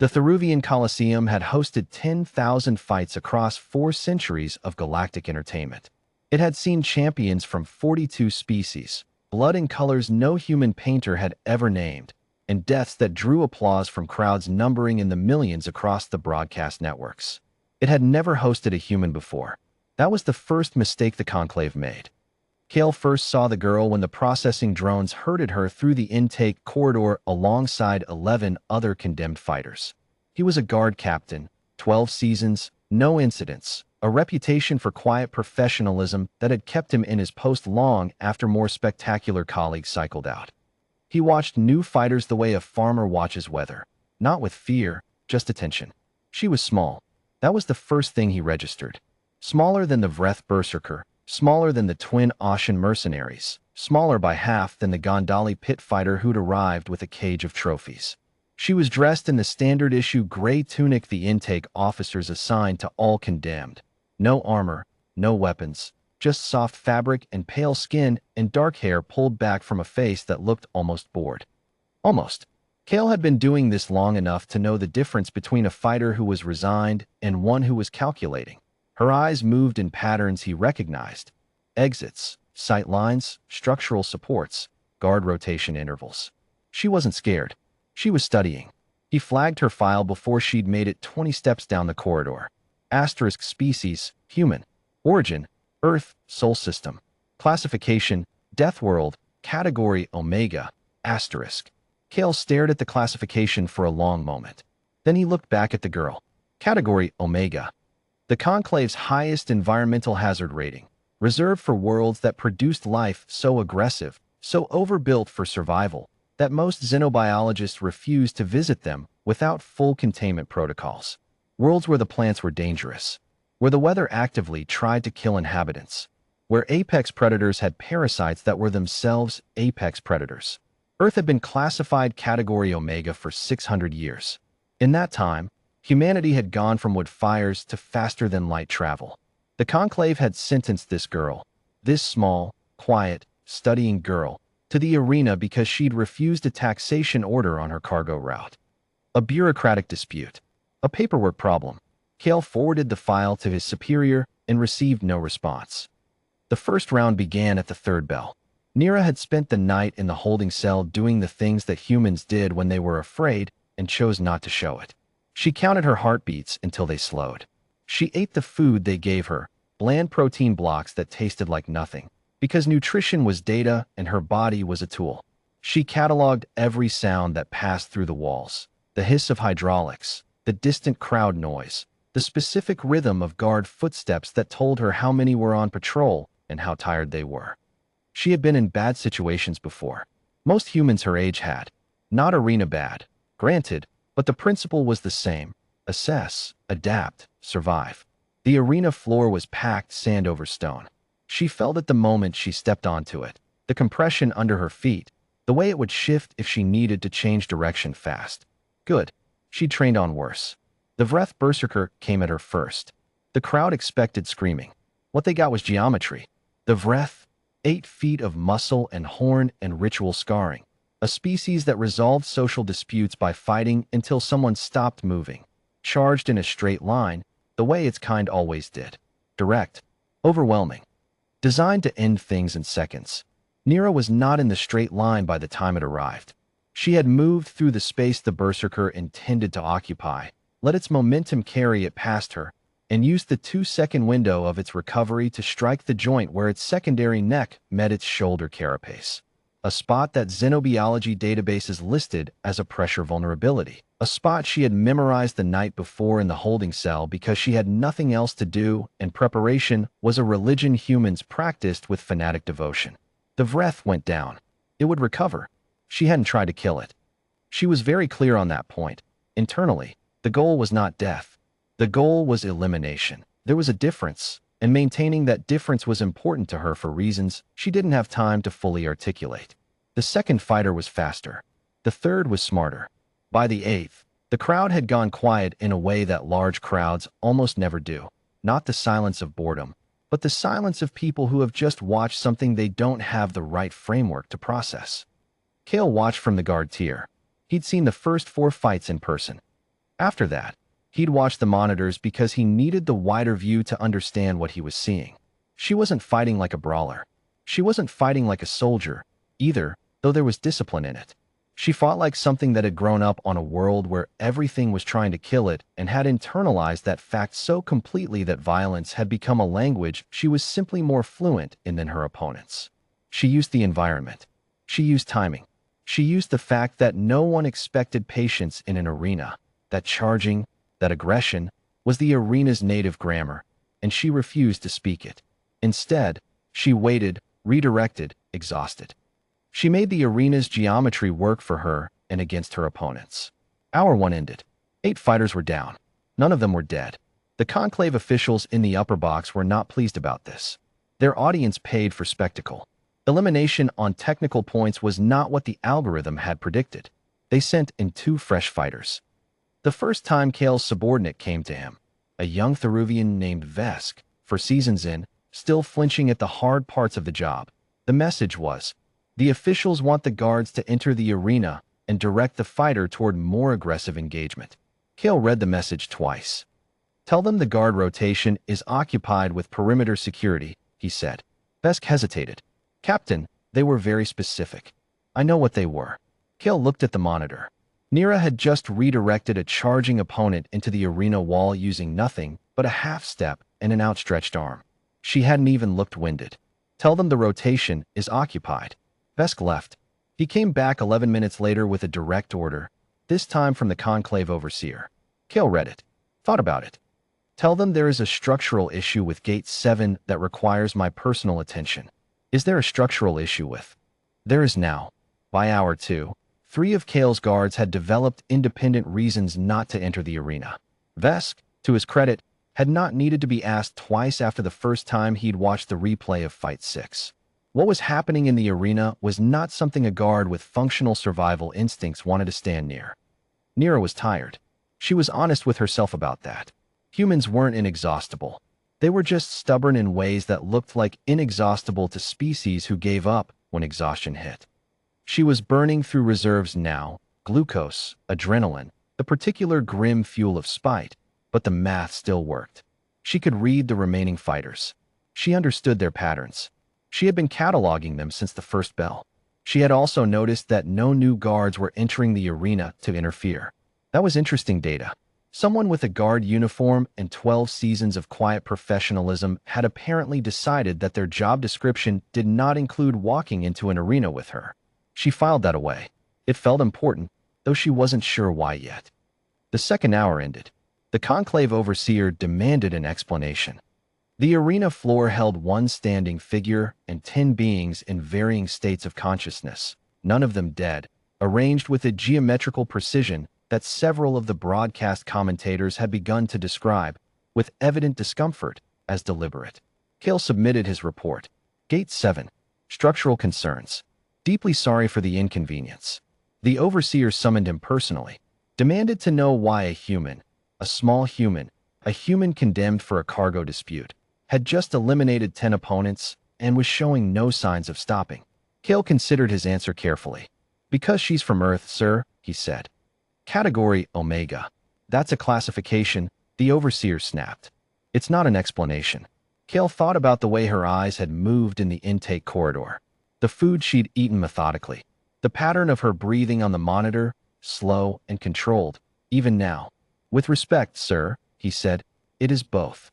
The Theruvian Colosseum had hosted 10,000 fights across 4 centuries of galactic entertainment. It had seen champions from 42 species, blood and colors no human painter had ever named, and deaths that drew applause from crowds numbering in the millions across the broadcast networks. It had never hosted a human before. That was the first mistake the Conclave made. Kale first saw the girl when the processing drones herded her through the intake corridor alongside 11 other condemned fighters. He was a guard captain, 12 seasons, no incidents, a reputation for quiet professionalism that had kept him in his post long after more spectacular colleagues cycled out. He watched new fighters the way a farmer watches weather, not with fear, just attention. She was small. That was the first thing he registered. Smaller than the Vreth Berserker, smaller than the twin Ashen mercenaries, smaller by half than the Gondali pit fighter who'd arrived with a cage of trophies. She was dressed in the standard-issue gray tunic the intake officers assigned to all condemned. No armor, no weapons, just soft fabric and pale skin and dark hair pulled back from a face that looked almost bored. Almost. Kale had been doing this long enough to know the difference between a fighter who was resigned and one who was calculating. Her eyes moved in patterns he recognized. Exits, sight lines, structural supports, guard rotation intervals. She wasn't scared. She was studying. He flagged her file before she'd made it 20 steps down the corridor. Asterisk species, human. Origin, Earth, Sol system. Classification, Deathworld, category Omega, asterisk. Kale stared at the classification for a long moment. Then he looked back at the girl. Category Omega. The Conclave's highest environmental hazard rating, reserved for worlds that produced life so aggressive, so overbuilt for survival, that most xenobiologists refused to visit them without full containment protocols. Worlds where the plants were dangerous, where the weather actively tried to kill inhabitants, where apex predators had parasites that were themselves apex predators. Earth had been classified category Omega for 600 years. In that time, humanity had gone from wood fires to faster-than-light travel. The Conclave had sentenced this girl, this small, quiet, studying girl, to the arena because she'd refused a taxation order on her cargo route. A bureaucratic dispute. A paperwork problem. Kale forwarded the file to his superior and received no response. The first round began at the third bell. Nira had spent the night in the holding cell doing the things that humans did when they were afraid and chose not to show it. She counted her heartbeats until they slowed. She ate the food they gave her, bland protein blocks that tasted like nothing, because nutrition was data and her body was a tool. She cataloged every sound that passed through the walls, the hiss of hydraulics, the distant crowd noise, the specific rhythm of guard footsteps that told her how many were on patrol and how tired they were. She had been in bad situations before. Most humans her age had. Not arena bad, granted, but the principle was the same. Assess, adapt, survive. The arena floor was packed sand over stone. She felt it the moment she stepped onto it, the compression under her feet, the way it would shift if she needed to change direction fast. Good. She trained on worse. The Vreth Berserker came at her first. The crowd expected screaming. What they got was geometry. The Vreth, 8 feet of muscle and horn and ritual scarring. A species that resolved social disputes by fighting until someone stopped moving. Charged in a straight line, the way its kind always did. Direct. Overwhelming. Designed to end things in seconds. Nira was not in the straight line by the time it arrived. She had moved through the space the Berserker intended to occupy, let its momentum carry it past her, and used the 2-second window of its recovery to strike the joint where its secondary neck met its shoulder carapace. A spot that xenobiology databases listed as a pressure vulnerability. A spot she had memorized the night before in the holding cell because she had nothing else to do, and preparation was a religion humans practiced with fanatic devotion. The Vreth went down. It would recover. She hadn't tried to kill it. She was very clear on that point. Internally, the goal was not death. The goal was elimination. There was a difference, and maintaining that difference was important to her for reasons she didn't have time to fully articulate. The second fighter was faster. The third was smarter. By the 8th, the crowd had gone quiet in a way that large crowds almost never do. Not the silence of boredom, but the silence of people who have just watched something they don't have the right framework to process. Kale watched from the guard tier. He'd seen the first 4 fights in person. After that, he'd watch the monitors because he needed the wider view to understand what he was seeing. She wasn't fighting like a brawler. She wasn't fighting like a soldier, either, though there was discipline in it. She fought like something that had grown up on a world where everything was trying to kill it and had internalized that fact so completely that violence had become a language she was simply more fluent in than her opponents. She used the environment. She used timing. She used the fact that no one expected patience in an arena, that charging, that aggression, was the arena's native grammar, and she refused to speak it. Instead, she waited, redirected, exhausted. She made the arena's geometry work for her and against her opponents. Hour 1 ended. 8 fighters were down. None of them were dead. The conclave officials in the upper box were not pleased about this. Their audience paid for spectacle. Elimination on technical points was not what the algorithm had predicted. They sent in 2 fresh fighters. The first time Kale's subordinate came to him, a young Theruvian named Vesk, for seasons in, still flinching at the hard parts of the job. The message was, the officials want the guards to enter the arena and direct the fighter toward more aggressive engagement. Kale read the message twice. Tell them the guard rotation is occupied with perimeter security, he said. Vesk hesitated. Captain, they were very specific. I know what they were. Kale looked at the monitor. Nira had just redirected a charging opponent into the arena wall using nothing but a half step and an outstretched arm. She hadn't even looked winded. Tell them the rotation is occupied. Vesk left. He came back 11 minutes later with a direct order, this time from the conclave overseer. Kale read it. Thought about it. Tell them there is a structural issue with Gate 7 that requires my personal attention. Is there a structural issue with? There is now. By hour 2, 3 of Kale's guards had developed independent reasons not to enter the arena. Vesk, to his credit, had not needed to be asked twice after the first time he'd watched the replay of Fight 6. What was happening in the arena was not something a guard with functional survival instincts wanted to stand near. Nira was tired. She was honest with herself about that. Humans weren't inexhaustible. They were just stubborn in ways that looked like inexhaustible to species who gave up when exhaustion hit. She was burning through reserves now, glucose, adrenaline, the particular grim fuel of spite, but the math still worked. She could read the remaining fighters. She understood their patterns. She had been cataloging them since the first bell. She had also noticed that no new guards were entering the arena to interfere. That was interesting data. Someone with a guard uniform and 12 seasons of quiet professionalism had apparently decided that their job description did not include walking into an arena with her. She filed that away. It felt important, though she wasn't sure why yet. The second hour ended. The conclave overseer demanded an explanation. The arena floor held 1 standing figure and 10 beings in varying states of consciousness, none of them dead, arranged with a geometrical precision that several of the broadcast commentators had begun to describe, with evident discomfort, as deliberate. Kale submitted his report. Gate 7. Structural concerns. Deeply sorry for the inconvenience. The overseer summoned him personally, demanded to know why a human, a small human, a human condemned for a cargo dispute, had just eliminated 10 opponents and was showing no signs of stopping. Kale considered his answer carefully. Because she's from Earth, sir, he said. Category Omega. That's a classification, the overseer snapped. It's not an explanation. Kale thought about the way her eyes had moved in the intake corridor. The food she'd eaten methodically. The pattern of her breathing on the monitor, slow and controlled, even now. With respect, sir, he said, it is both.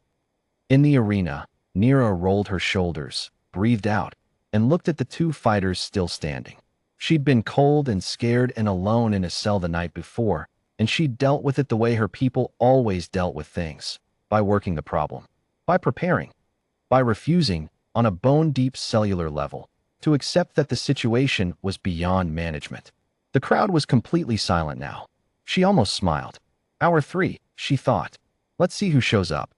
In the arena, Nira rolled her shoulders, breathed out, and looked at the 2 fighters still standing. She'd been cold and scared and alone in a cell the night before, and she'd dealt with it the way her people always dealt with things, by working the problem, by preparing, by refusing, on a bone-deep cellular level, to accept that the situation was beyond management. The crowd was completely silent now. She almost smiled. Hour 3, she thought. Let's see who shows up.